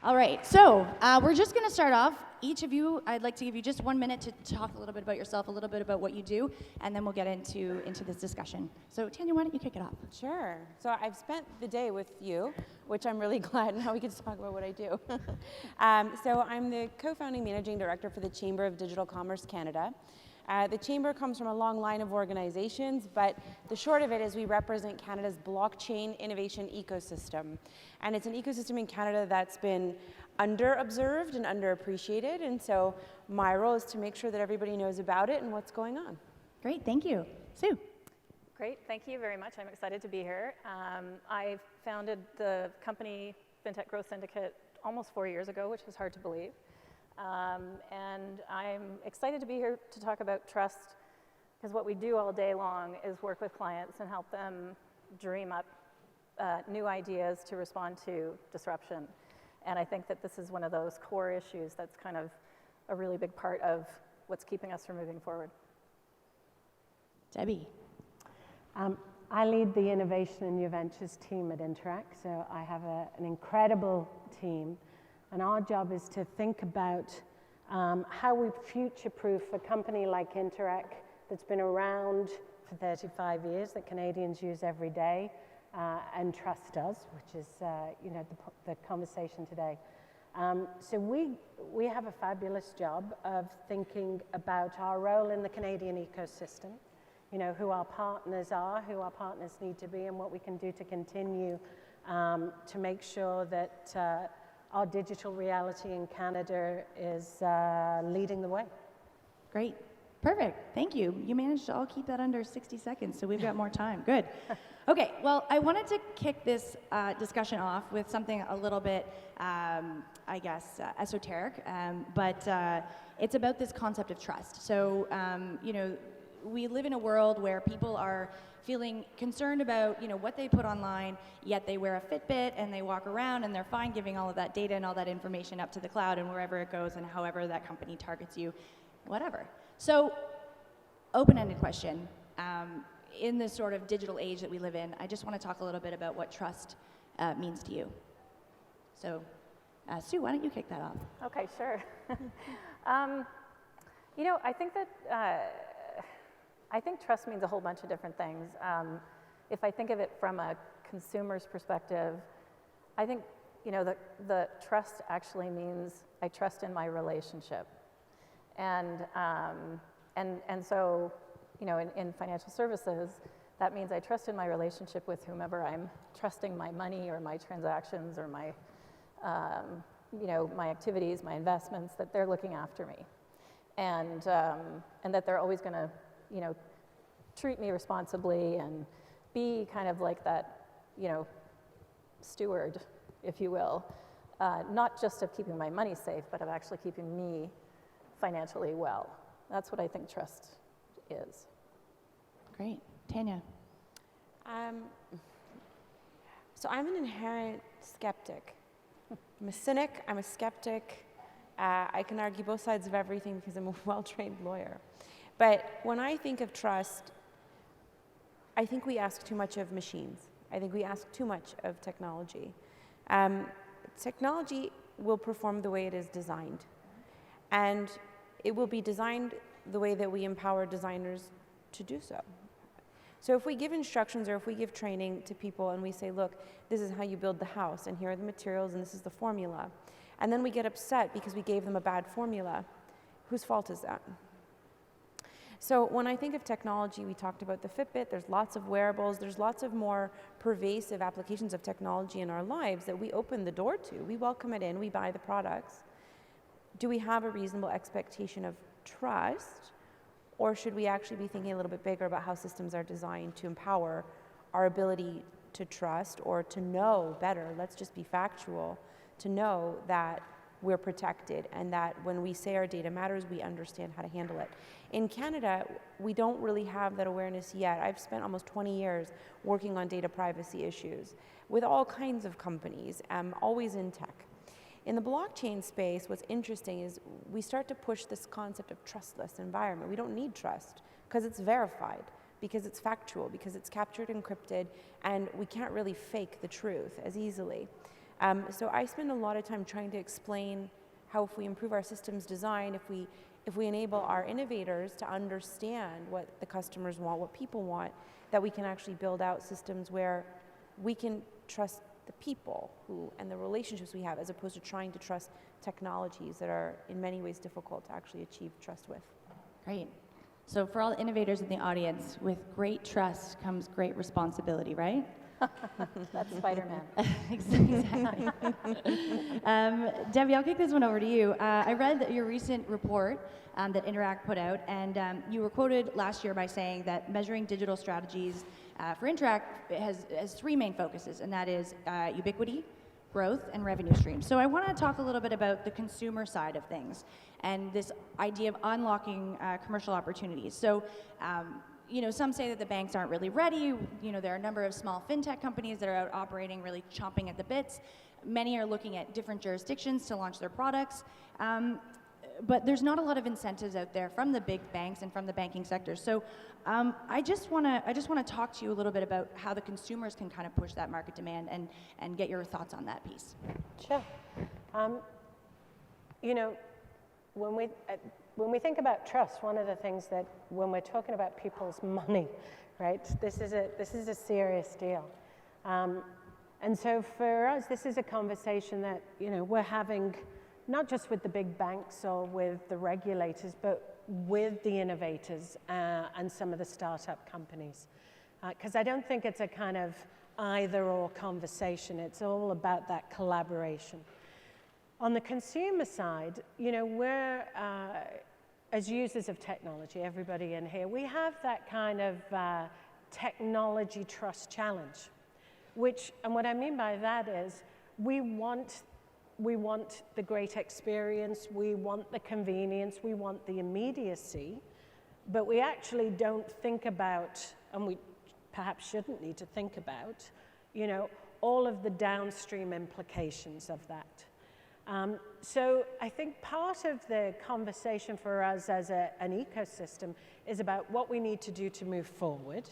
All right, so we're just going to start off. Each of you, I'd like to give you just 1 minute to talk a little bit about yourself, a little bit about what you do, and then we'll get into this discussion. So Tanya, why don't you kick it off? Sure. So I've spent the day with you, which I'm really glad now we get to talk about what I do. So I'm the co-founding managing director for the Chamber of Digital Commerce Canada. The Chamber comes from a long line of organizations, but the short of it is we represent Canada's blockchain innovation ecosystem. And it's an ecosystem in Canada that's been under-observed and underappreciated, and so my role is to make sure that everybody knows about it and what's going on. Great, thank you. Sue. Great, thank you very much. I'm excited to be here. I founded the company FinTech Growth Syndicate almost 4 years ago, which is hard to believe. And I'm excited to be here to talk about trust, because what we do all day long is work with clients and help them dream up new ideas to respond to disruption. And I think that this is one of those core issues that's kind of a really big part of what's keeping us from moving forward. Debbie. I lead the innovation and new ventures team at Interact, so I have an incredible team. And our job is to think about how we future-proof a company like Interact that's been around for 35 years, that Canadians use every day, and trust us, which is the conversation today. So we have a fabulous job of thinking about our role in the Canadian ecosystem, who our partners are, who our partners need to be, and what we can do to continue to make sure that our digital reality in Canada is leading the way. Great. Perfect. Thank you. You managed to all keep that under 60 seconds, so we've got more time. Good. Okay, well, I wanted to kick this discussion off with something a little bit, esoteric, but it's about this concept of trust. So, we live in a world where people are feeling concerned about, what they put online, yet they wear a Fitbit and they walk around and they're fine giving all of that data and all that information up to the cloud and wherever it goes and however that company targets you, whatever. So, open-ended question. In this sort of digital age that we live in, I just want to talk a little bit about what trust means to you. So, Sue, why don't you kick that off? Okay, sure. I think trust means a whole bunch of different things. If I think of it from a consumer's perspective, I think, the trust actually means I trust in my relationship. And so, in financial services, that means I trust in my relationship with whomever I'm trusting my money or my transactions or my, my activities, my investments, that they're looking after me. And that they're always going to, treat me responsibly and be kind of like that, steward, if you will, not just of keeping my money safe, but of actually keeping me financially well. That's what I think trust is. Great. Tanya. So I'm an inherent skeptic. I'm a cynic, I'm a skeptic. I can argue both sides of everything because I'm a well-trained lawyer. But when I think of trust, I think we ask too much of machines. I think we ask too much of technology. Technology will perform the way it is designed. And it will be designed the way that we empower designers to do so. So if we give instructions or if we give training to people and we say, look, this is how you build the house and here are the materials and this is the formula, and then we get upset because we gave them a bad formula, whose fault is that? So when I think of technology, we talked about the Fitbit, there's lots of wearables, there's lots of more pervasive applications of technology in our lives that we open the door to. We welcome it in, we buy the products. Do we have a reasonable expectation of trust, or should we actually be thinking a little bit bigger about how systems are designed to empower our ability to trust or to know better, let's just be factual, to know that we're protected and that when we say our data matters, we understand how to handle it. In Canada, we don't really have that awareness yet. I've spent almost 20 years working on data privacy issues with all kinds of companies, always in tech. In the blockchain space, what's interesting is we start to push this concept of trustless environment. We don't need trust because it's verified, because it's factual, because it's captured, encrypted, and we can't really fake the truth as easily. So I spend a lot of time trying to explain how if we improve our systems design, if we enable our innovators to understand what the customers want, what people want, that we can actually build out systems where we can trust the people and the relationships we have, as opposed to trying to trust technologies that are in many ways difficult to actually achieve trust with. Great. So for all the innovators in the audience, with great trust comes great responsibility, right? That's Spider-Man. Exactly. Debbie, I'll kick this one over to you. I read your recent report that Interact put out, and you were quoted last year by saying that measuring digital strategies for Interact has three main focuses, and that is ubiquity, growth, and revenue streams. So I want to talk a little bit about the consumer side of things and this idea of unlocking commercial opportunities. So some say that the banks aren't really ready. There are a number of small fintech companies that are out operating, really chomping at the bits. Many are looking at different jurisdictions to launch their products. But there's not a lot of incentives out there from the big banks and from the banking sector. So I just want to talk to you a little bit about how the consumers can kind of push that market demand and get your thoughts on that piece. Sure. When we think about trust, one of the things that when we're talking about people's money, right, this is a serious deal. And so for us, this is a conversation that we're having not just with the big banks or with the regulators, but with the innovators and some of the startup companies. Because I don't think it's a kind of either-or conversation. It's all about that collaboration. On the consumer side, we're, as users of technology, everybody in here, we have that kind of technology trust challenge, and what I mean by that is we want the great experience, we want the convenience, we want the immediacy, but we actually don't think about, and we perhaps shouldn't need to think about, all of the downstream implications of that. So I think part of the conversation for us as an ecosystem is about what we need to do to move forward,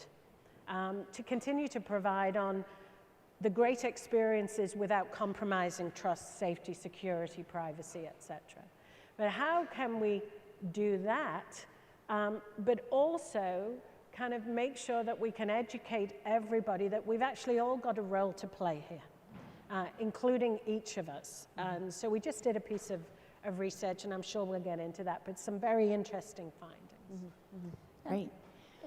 to continue to provide on the great experiences without compromising trust, safety, security, privacy, etc. But how can we do that, but also kind of make sure that we can educate everybody that we've actually all got a role to play here, including each of us. And so we just did a piece of research, and I'm sure we'll get into that, but some very interesting findings. Great.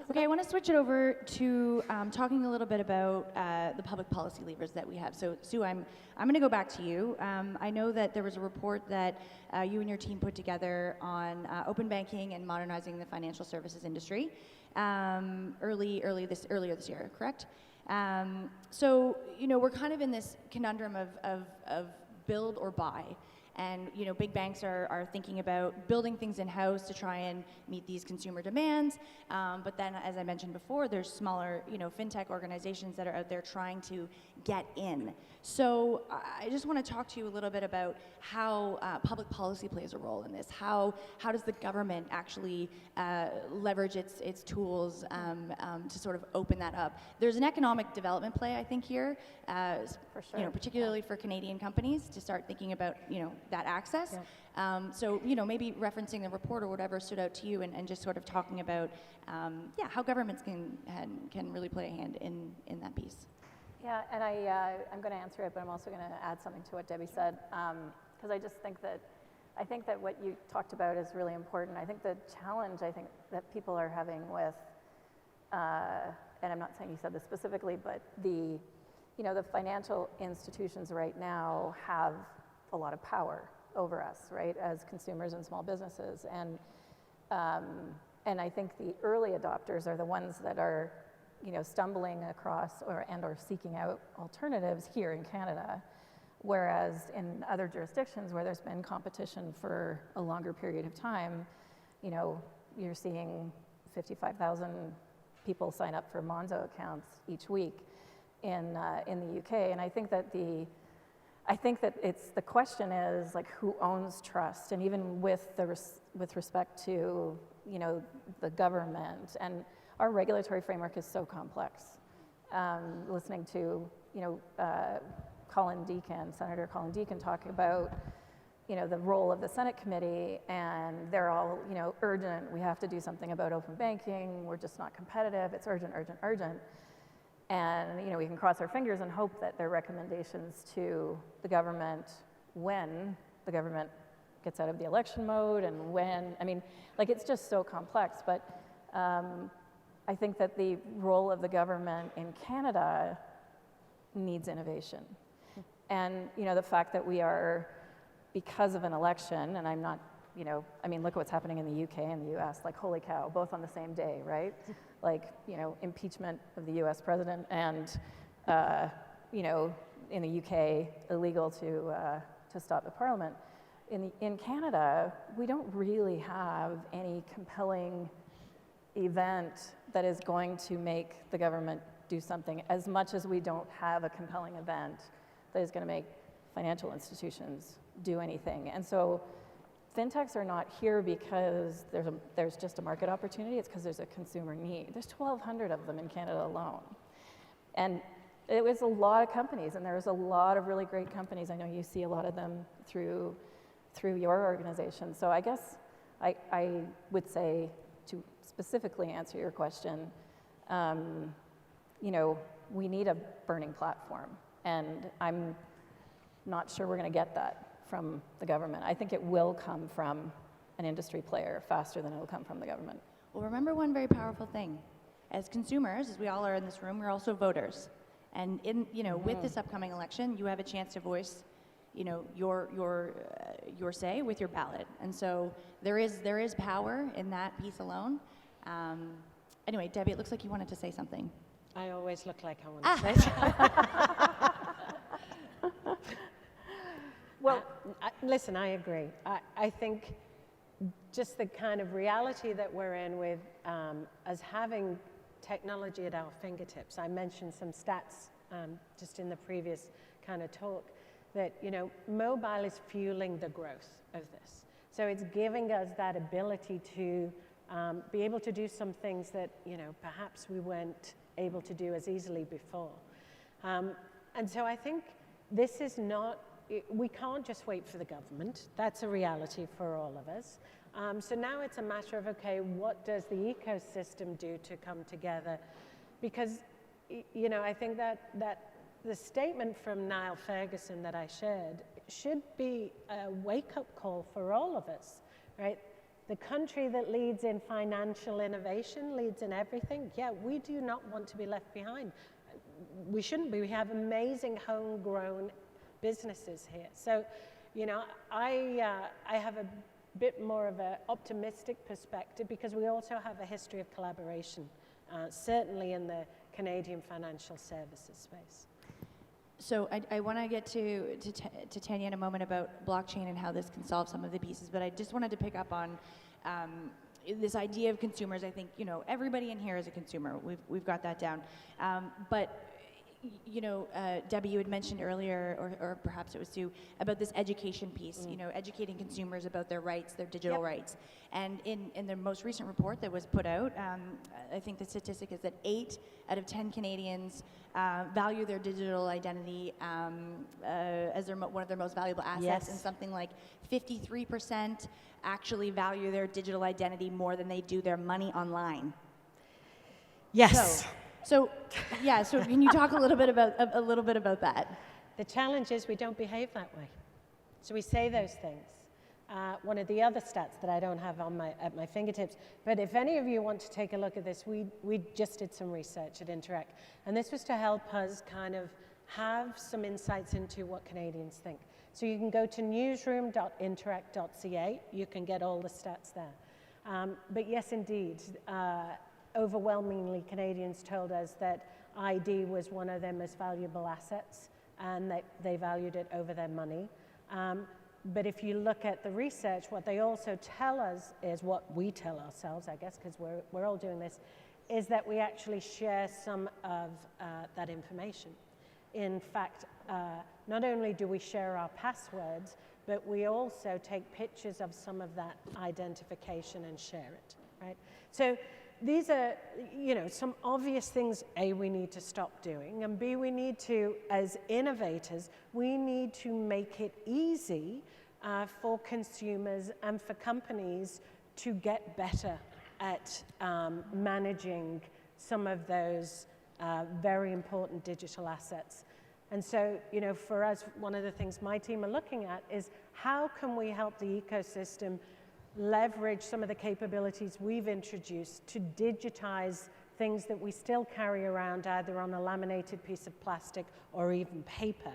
Okay, I want to switch it over to talking a little bit about the public policy levers that we have. So, Sue, I'm going to go back to you. I know that there was a report that you and your team put together on open banking and modernizing the financial services industry earlier this year, correct? So, we're kind of in this conundrum of build or buy. And big banks are thinking about building things in-house to try and meet these consumer demands. But then, as I mentioned before, there's smaller fintech organizations that are out there trying to get in. So I just want to talk to you a little bit about how public policy plays a role in this. How does the government actually leverage its tools to sort of open that up? There's an economic development play, I think, here, For sure. Particularly for Canadian companies to start thinking about that access. Yeah. So maybe referencing the report or whatever stood out to you, and just sort of talking about how governments can really play a hand in that piece. Yeah, and I'm going to answer it, but I'm also going to add something to what Debbie said, because I just think that what you talked about is really important. I think the challenge that people are having with, and I'm not saying you said this specifically, but the financial institutions right now have a lot of power over us, right, as consumers and small businesses, and I think the early adopters are the ones that are stumbling across or seeking out alternatives here in Canada, whereas in other jurisdictions where there's been competition for a longer period of time, you're seeing 55,000 people sign up for Monzo accounts each week in the UK, and I think that it's the question is like who owns trust, and even with respect to the government, and our regulatory framework is so complex. Listening to Senator Colin Deacon, talk about, the role of the Senate committee, and they're all, urgent. We have to do something about open banking. We're just not competitive. It's urgent, urgent, urgent. And, we can cross our fingers and hope that their recommendations to the government, when the government gets out of the election mode, and it's just so complex. But I think that the role of the government in Canada needs innovation. And, the fact that we are, because of an election, and I'm not, look at what's happening in the UK and the US, like, holy cow, both on the same day, right? Like, impeachment of the US president and, in the UK, illegal to stop the parliament. In Canada, we don't really have any compelling event that is going to make the government do something, as much as we don't have a compelling event that is going to make financial institutions do anything. And so fintechs are not here because there's just a market opportunity. It's because there's a consumer need. There's 1,200 of them in Canada alone. And it was a lot of companies, and there's a lot of really great companies. I know you see a lot of them through your organization. So I guess I would say, to specifically answer your question, we need a burning platform, and I'm not sure we're going to get that from the government. I think it will come from an industry player faster than it will come from the government. Well, remember one very powerful thing. As consumers, as we all are in this room, we're also voters. And with this upcoming election, you have a chance to voice, your say with your ballot. And so there is power in that piece alone. Anyway, Debbie, it looks like you wanted to say something. I always look like I want to say something. Well, listen, I agree. I think just the kind of reality that we're in with us having technology at our fingertips. I mentioned some stats just in the previous kind of talk that, mobile is fueling the growth of this. So it's giving us that ability to be able to do some things that, perhaps we weren't able to do as easily before. And so I think this is not, we can't just wait for the government. That's a reality for all of us. So now it's a matter of, okay, what does the ecosystem do to come together? Because, I think that the statement from Niall Ferguson that I shared should be a wake-up call for all of us, right? The country that leads in financial innovation, leads in everything, yeah, we do not want to be left behind. We shouldn't be. We have amazing homegrown businesses here. So, I have a bit more of an optimistic perspective because we also have a history of collaboration, certainly in the Canadian financial services space. So I want to get to Tanya in a moment about blockchain and how this can solve some of the pieces, but I just wanted to pick up on this idea of consumers. I think, everybody in here is a consumer. We've got that down. But Debbie, you had mentioned earlier, or perhaps it was Sue, about this education piece, educating consumers about their rights, their digital rights. And in the most recent report that was put out, I think the statistic is that 8 out of 10 Canadians value their digital identity as one of their most valuable assets, Yes. and something like 53% actually value their digital identity more than they do their money online. Yes. So can you talk a little bit about that? The challenge is we don't behave that way. So we say those things. One of the other stats that I don't have at my fingertips, but if any of you want to take a look at this, we just did some research at Interact, and this was to help us kind of have some insights into what Canadians think. So you can go to newsroom.interact.ca. You can get all the stats there. But yes, indeed, overwhelmingly Canadians told us that ID was one of their most valuable assets and that they valued it over their money. But if you look at the research, what they also tell us is what we tell ourselves, I guess, because we're all doing this, is that we actually share some of that information. In fact, not only do we share our passwords, but we also take pictures of some of that identification and share it, right? So these are, some obvious things, A, we need to stop doing, and B, we need to, as innovators, we need to make it easy for consumers and for companies to get better at managing some of those very important digital assets. And so, for us, one of the things my team are looking at is how can we help the ecosystem leverage some of the capabilities we've introduced to digitize things that we still carry around either on a laminated piece of plastic or even paper,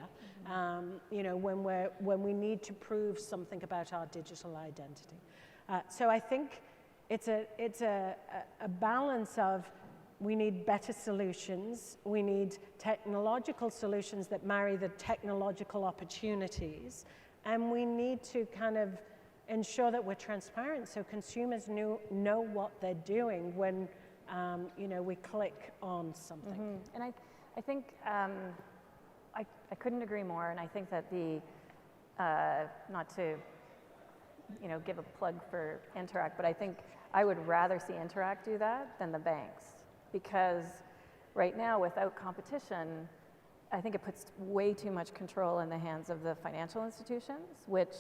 when we need to prove something about our digital identity. So I think it's a balance of we need better solutions, we need technological solutions that marry the technological opportunities, and we need to kind of ensure that we're transparent so consumers know what they're doing when we click on something. And I think I couldn't agree more, and I think that not to give a plug for Interact, but I think I would rather see Interact do that than the banks, because right now without competition, I think it puts way too much control in the hands of the financial institutions, which,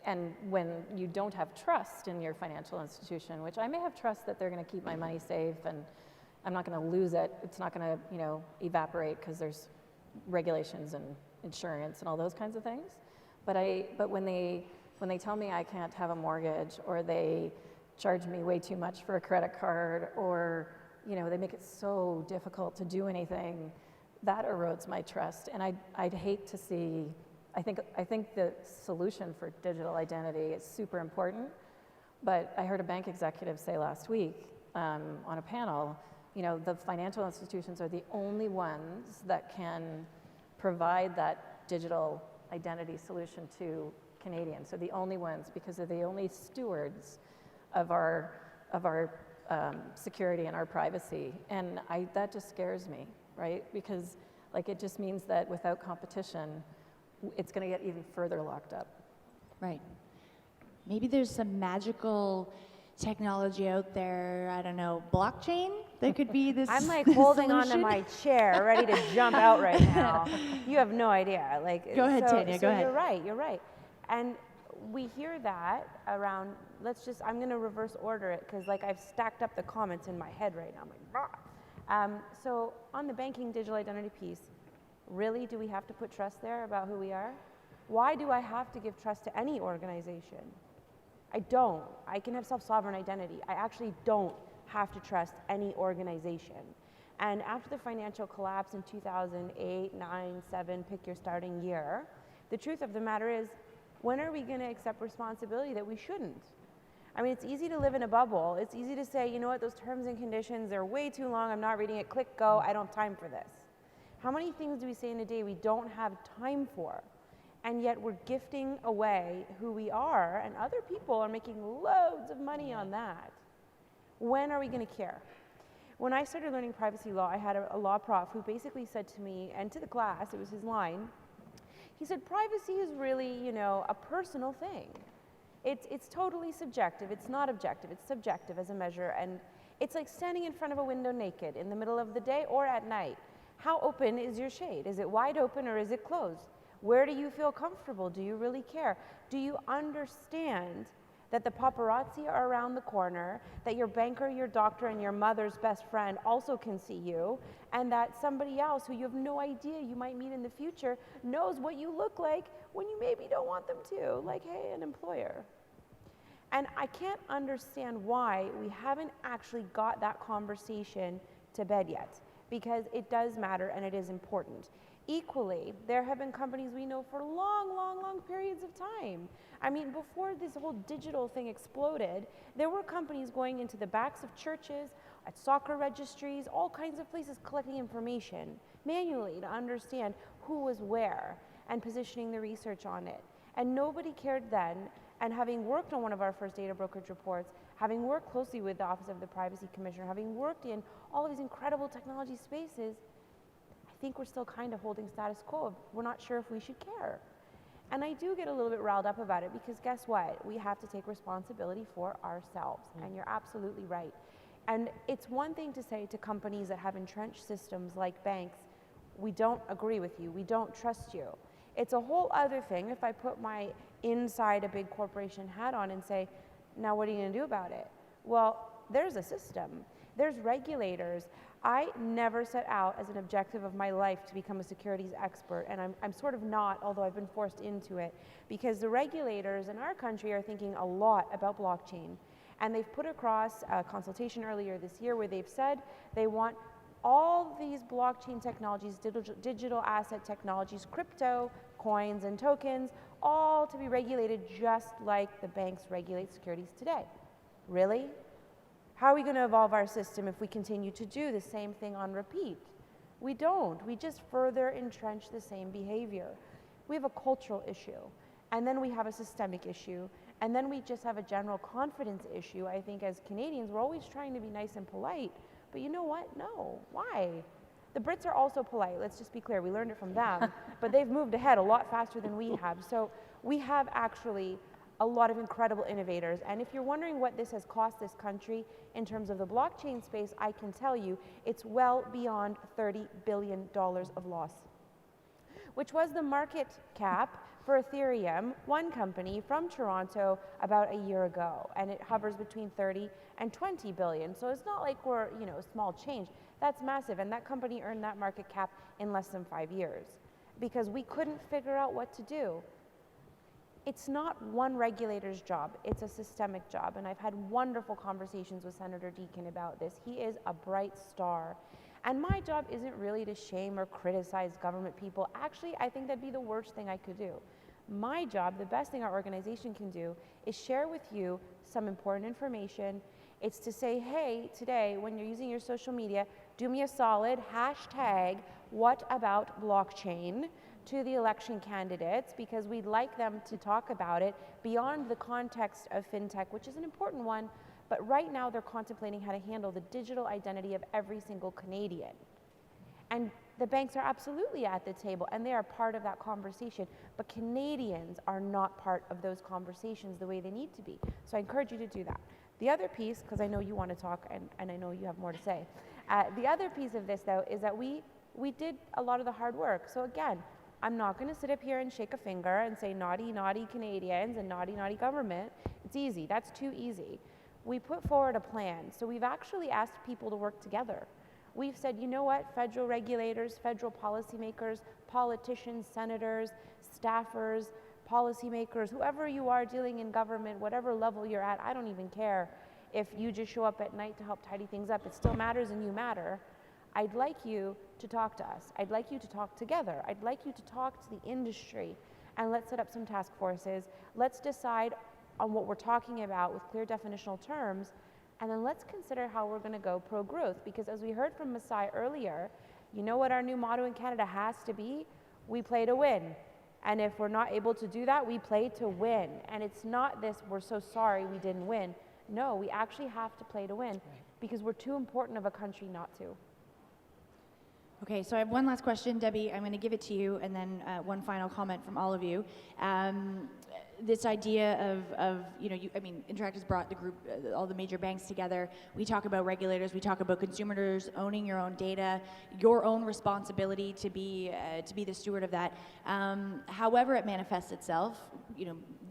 and when you don't have trust in your financial institution, which I may have trust that they're going to keep my money safe and I'm not going to lose it, it's not going to, evaporate because there's regulations and insurance and all those kinds of things. But when they tell me I can't have a mortgage, or they charge me way too much for a credit card, or they make it so difficult to do anything, that erodes my trust. And I'd hate to see. I think the solution for digital identity is super important. But I heard a bank executive say last week on a panel, the financial institutions are the only ones that can provide that digital identity solution to Canadians. So the only ones, because they're the only stewards of our security and our privacy. And that just scares me, right? Because it just means that without competition, it's going to get even further locked up. Right. Maybe there's some magical technology out there, I don't know, blockchain that could be this. I'm holding onto my chair, ready to jump out right now. You have no idea. Go ahead, Tanya, go ahead. You're right. And we hear that around, I'm going to reverse order it because I've stacked up the comments in my head right now. I'm like, rah. So on the banking digital identity piece, really, do we have to put trust there about who we are? Why do I have to give trust to any organization? I don't. I can have self-sovereign identity. I actually don't have to trust any organization. And after the financial collapse in 2008, 9, 7, pick your starting year, the truth of the matter is, when are we going to accept responsibility that we shouldn't? I mean, it's easy to live in a bubble. It's easy to say, you know what, those terms and conditions, they're way too long. I'm not reading it. Click, go. I don't have time for this. How many things do we say in a day we don't have time for? And yet we're gifting away who we are, and other people are making loads of money on that. When are we going to care? When I started learning privacy law, I had a law prof who basically said to me, and to the class, it was his line, he said, privacy is really, a personal thing. It's totally subjective. It's not objective. It's subjective as a measure. And it's like standing in front of a window naked in the middle of the day or at night. How open is your shade? Is it wide open or is it closed? Where do you feel comfortable? Do you really care? Do you understand that the paparazzi are around the corner, that your banker, your doctor, and your mother's best friend also can see you, and that somebody else who you have no idea you might meet in the future knows what you look like when you maybe don't want them to, like, hey, an employer. And I can't understand why we haven't actually got that conversation to bed yet, because it does matter and it is important. Equally, there have been companies we know for long, long, long periods of time. I mean, before this whole digital thing exploded, there were companies going into the backs of churches, at soccer registries, all kinds of places collecting information manually to understand who was where and positioning the research on it. And nobody cared then. And having worked on one of our first data brokerage reports, having worked closely with the Office of the Privacy Commissioner, having worked in all of these incredible technology spaces, I think we're still kind of holding status quo. We're not sure if we should care. And I do get a little bit riled up about it because guess what? We have to take responsibility for ourselves. And you're absolutely right. And it's one thing to say to companies that have entrenched systems like banks, we don't agree with you, we don't trust you. It's a whole other thing if I put my inside a big corporation hat on and say, now what are you going to do about it? Well, there's a system, there's regulators. I never set out as an objective of my life to become a securities expert, and I'm sort of not, although I've been forced into it, because the regulators in our country are thinking a lot about blockchain. And they've put across a consultation earlier this year where they've said they want all these blockchain technologies, digital asset technologies, crypto, coins, and tokens, all to be regulated just like the banks regulate securities today. Really? How are we going to evolve our system if we continue to do the same thing on repeat? We don't. We just further entrench the same behavior. We have a cultural issue, and then we have a systemic issue, and then we just have a general confidence issue. I think as Canadians, we're always trying to be nice and polite, but you know what? No. Why? The Brits are also polite. Let's just be clear. We learned it from them, but they've moved ahead a lot faster than we have. So we have actually a lot of incredible innovators. And if you're wondering what this has cost this country in terms of the blockchain space, I can tell you it's well beyond $30 billion of loss, which was the market cap for Ethereum, one company from Toronto, about a year ago. And it hovers between 30 and 20 billion. So it's not like we're, small change. That's massive. And that company earned that market cap in less than 5 years because we couldn't figure out what to do. It's not one regulator's job, it's a systemic job. And I've had wonderful conversations with Senator Deakin about this. He is a bright star. And my job isn't really to shame or criticize government people. Actually, I think that'd be the worst thing I could do. My job, the best thing our organization can do, is share with you some important information. It's to say, hey, today, when you're using your social media, do me a solid, hashtag, what about blockchain, to the election candidates, because we'd like them to talk about it beyond the context of fintech, which is an important one, but right now they're contemplating how to handle the digital identity of every single Canadian. And the banks are absolutely at the table, and they are part of that conversation, but Canadians are not part of those conversations the way they need to be. So I encourage you to do that. The other piece, because I know you want to talk, and I know you have more to say, the other piece of this, though, is that we did a lot of the hard work. So again, I'm not going to sit up here and shake a finger and say naughty, naughty Canadians and naughty, naughty government. It's easy. That's too easy. We put forward a plan. So we've actually asked people to work together. We've said, you know what, federal regulators, federal policymakers, politicians, senators, staffers, policymakers, whoever you are dealing in government, whatever level you're at, I don't even care if you just show up at night to help tidy things up. It still matters and you matter. I'd like you to talk to us. I'd like you to talk together. I'd like you to talk to the industry, and let's set up some task forces. Let's decide on what we're talking about with clear definitional terms, and then let's consider how we're going to go pro-growth, because as we heard from Masai earlier, you know what our new motto in Canada has to be? We play to win. And if we're not able to do that, we play to win. And it's not this, we're so sorry we didn't win. No, we actually have to play to win, because we're too important of a country not to. Okay, so I have one last question, Debbie. I'm going to give it to you, and then one final comment from all of you. This idea of Interact has brought the group, all the major banks together. We talk about regulators, we talk about consumers owning your own data, your own responsibility to be the steward of that. However it manifests itself,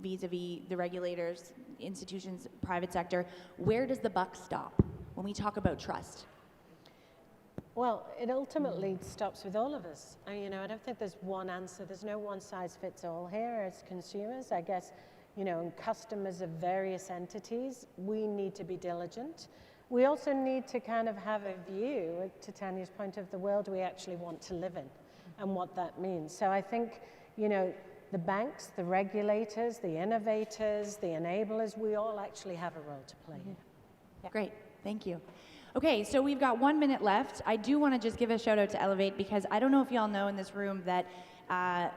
vis-a-vis the regulators, institutions, private sector, where does the buck stop when we talk about trust? Well, it ultimately stops with all of us. I don't think there's one answer. There's no one size fits all here as consumers. I guess, and customers of various entities, we need to be diligent. We also need to kind of have a view, to Tanya's point, of the world we actually want to live in and what that means. So I think, the banks, the regulators, the innovators, the enablers, we all actually have a role to play here. Yeah. Great, thank you. Okay, so we've got 1 minute left. I do want to just give a shout out to Elevate, because I don't know if y'all know in this room that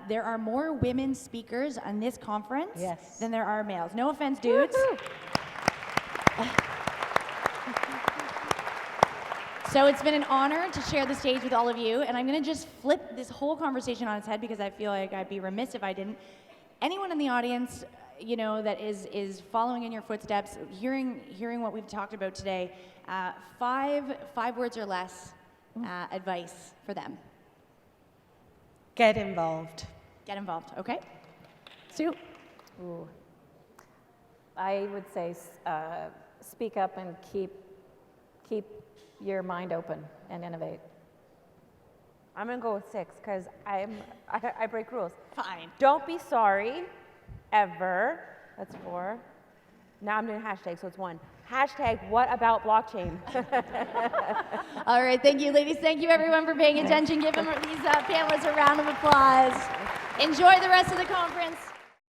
there are more women speakers on this conference than there are males. No offense, dudes. So it's been an honor to share the stage with all of you, and I'm going to just flip this whole conversation on its head because I feel like I'd be remiss if I didn't. anyone in the audience, that is following in your footsteps, hearing what we've talked about today, five words or less advice for them. Get involved. Get involved. Okay. Sue. Ooh. I would say speak up and keep your mind open and innovate. I'm gonna go with 6 because I break rules. Fine. Don't be sorry, ever. That's 4. Now I'm doing hashtag, so it's 1. Hashtag what about blockchain? All right. Thank you, ladies. Thank you, everyone, for paying attention. Give these panelists a round of applause. Enjoy the rest of the conference.